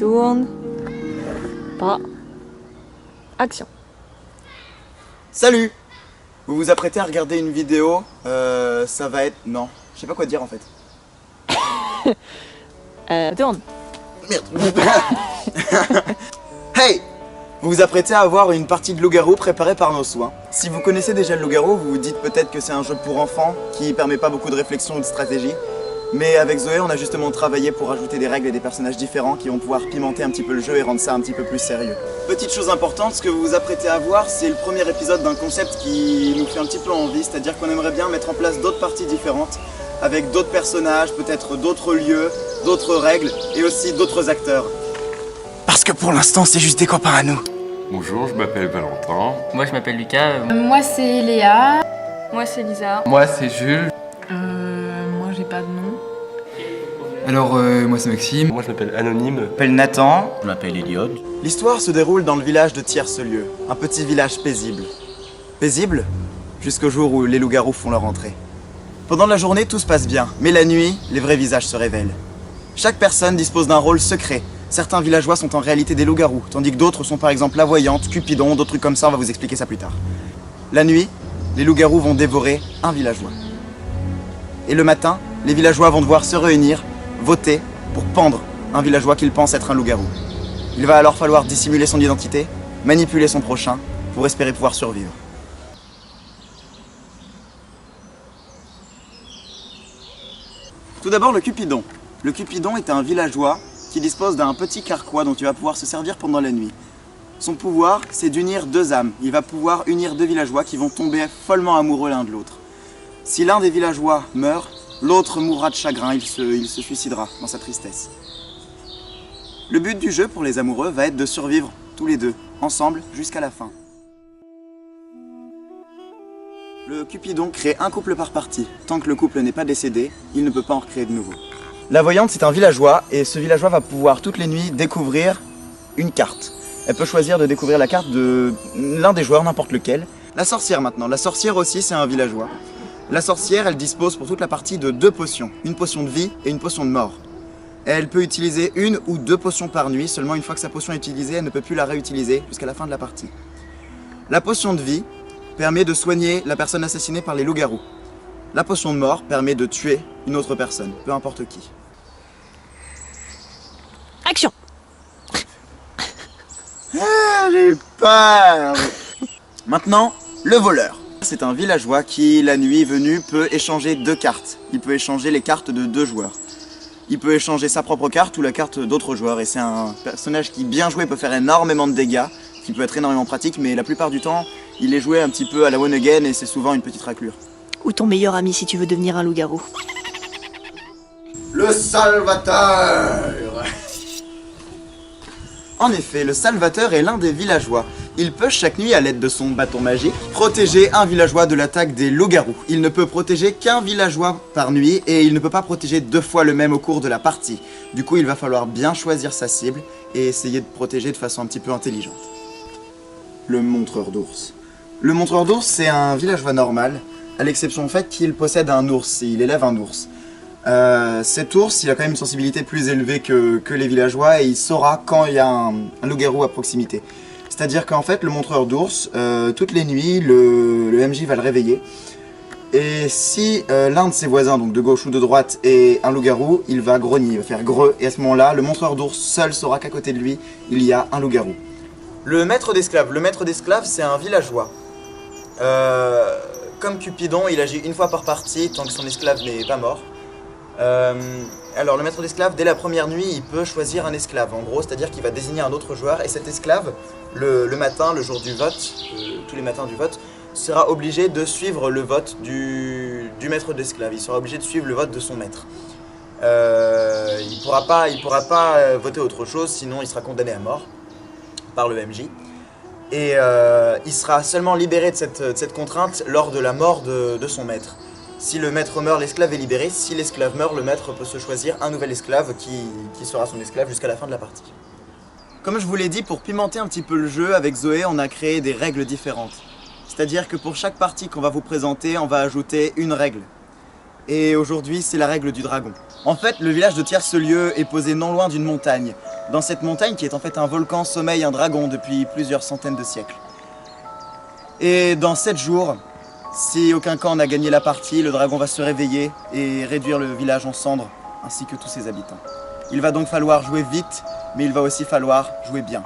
tourne. Pas. Action. Salut! Vous vous apprêtez à regarder une vidéo, ça va être... Non, je sais pas quoi dire en fait. Tourne. Merde. Hey! Vous vous apprêtez à avoir une partie de loup-garou préparée par nos soins. Si vous connaissez déjà le loup-garou, vous vous dites peut-être que c'est un jeu pour enfants qui permet pas beaucoup de réflexion ou de stratégie. Mais avec Zoé, on a justement travaillé pour ajouter des règles et des personnages différents qui vont pouvoir pimenter un petit peu le jeu et rendre ça un petit peu plus sérieux. Petite chose importante, ce que vous vous apprêtez à voir, c'est le premier épisode d'un concept qui nous fait un petit peu envie, c'est-à-dire qu'on aimerait bien mettre en place d'autres parties différentes, avec d'autres personnages, peut-être d'autres lieux, d'autres règles et aussi d'autres acteurs. Parce que pour l'instant, c'est juste des copains à nous. Bonjour, je m'appelle Valentin. Moi je m'appelle Lucas. Moi c'est Léa. Moi c'est Lisa. Moi c'est Jules. Moi j'ai pas de nom. Alors moi c'est Maxime. Moi je m'appelle Anonyme. Je m'appelle Nathan. Je m'appelle Eliott. L'histoire se déroule dans le village de Tierce-Lieu, un petit village paisible. Paisible jusqu'au jour où les loups-garous font leur entrée. Pendant la journée, tout se passe bien, mais la nuit, les vrais visages se révèlent. Chaque personne dispose d'un rôle secret. Certains villageois sont en réalité des loups-garous, tandis que d'autres sont par exemple la voyante, Cupidon, d'autres trucs comme ça, on va vous expliquer ça plus tard. La nuit, les loups-garous vont dévorer un villageois. Et le matin, les villageois vont devoir se réunir, voter pour pendre un villageois qu'ils pensent être un loup-garou. Il va alors falloir dissimuler son identité, manipuler son prochain, pour espérer pouvoir survivre. Tout d'abord le Cupidon. Le Cupidon est un villageois qui dispose d'un petit carquois dont il va pouvoir se servir pendant la nuit. Son pouvoir, c'est d'unir deux âmes. Il va pouvoir unir deux villageois qui vont tomber follement amoureux l'un de l'autre. Si l'un des villageois meurt, l'autre mourra de chagrin, il se suicidera dans sa tristesse. Le but du jeu pour les amoureux va être de survivre tous les deux, ensemble, jusqu'à la fin. Le Cupidon crée un couple par partie. Tant que le couple n'est pas décédé, il ne peut pas en recréer de nouveau. La voyante, c'est un villageois, et ce villageois va pouvoir toutes les nuits découvrir une carte. Elle peut choisir de découvrir la carte de l'un des joueurs, n'importe lequel. La sorcière maintenant. La sorcière aussi, c'est un villageois. La sorcière, elle dispose pour toute la partie de deux potions. Une potion de vie et une potion de mort. Elle peut utiliser une ou deux potions par nuit. Seulement une fois que sa potion est utilisée, elle ne peut plus la réutiliser jusqu'à la fin de la partie. La potion de vie permet de soigner la personne assassinée par les loups-garous. La potion de mort permet de tuer une autre personne, peu importe qui. Action. Ah, j'ai peur. Maintenant, le voleur. C'est un villageois qui, la nuit venue, peut échanger deux cartes. Il peut échanger les cartes de deux joueurs. Il peut échanger sa propre carte ou la carte d'autres joueurs. Et c'est un personnage qui, bien joué, peut faire énormément de dégâts, qui peut être énormément pratique, mais la plupart du temps, il est joué un petit peu à la one again et c'est souvent une petite raclure. Ou ton meilleur ami si tu veux devenir un loup-garou. Le Salvateur. En effet, le Salvateur est l'un des villageois. Il peut chaque nuit, à l'aide de son bâton magique, protéger un villageois de l'attaque des loups-garous. Il ne peut protéger qu'un villageois par nuit et il ne peut pas protéger deux fois le même au cours de la partie. Du coup, il va falloir bien choisir sa cible et essayer de protéger de façon un petit peu intelligente. Le montreur d'ours. Le montreur d'ours, c'est un villageois normal, à l'exception en fait qu'il possède un ours et il élève un ours. Cet ours, il a quand même une sensibilité plus élevée que les villageois et il saura quand il y a un loup-garou à proximité. C'est-à-dire qu'en fait, le montreur d'ours, toutes les nuits, le MJ va le réveiller. Et si l'un de ses voisins, donc de gauche ou de droite, est un loup-garou, il va grogner, il va faire greu. Et à ce moment-là, le montreur d'ours seul saura qu'à côté de lui, il y a un loup-garou. Le maître d'esclaves. Le maître d'esclaves, c'est un villageois. Comme Cupidon, il agit une fois par partie tant que son esclave n'est pas mort. Alors le maître d'esclave, dès la première nuit, il peut choisir un esclave. En gros, c'est-à-dire qu'il va désigner un autre joueur et cet esclave, le matin, le jour du vote, tous les matins du vote, sera obligé de suivre le vote du maître d'esclave. Il sera obligé de suivre le vote de son maître. Il pourra pas voter autre chose, sinon il sera condamné à mort par le MJ. Et il sera seulement libéré de cette contrainte lors de la mort de son maître. Si le maître meurt, l'esclave est libéré. Si l'esclave meurt, le maître peut se choisir un nouvel esclave qui sera son esclave jusqu'à la fin de la partie. Comme je vous l'ai dit, pour pimenter un petit peu le jeu, avec Zoé, on a créé des règles différentes. C'est-à-dire que pour chaque partie qu'on va vous présenter, on va ajouter une règle. Et aujourd'hui, c'est la règle du dragon. En fait, le village de Tierce-Lieu est posé non loin d'une montagne. Dans cette montagne, qui est en fait un volcan, sommeille un dragon depuis plusieurs centaines de siècles. Et dans 7 jours, si aucun camp n'a gagné la partie, le dragon va se réveiller et réduire le village en cendres, ainsi que tous ses habitants. Il va donc falloir jouer vite, mais il va aussi falloir jouer bien.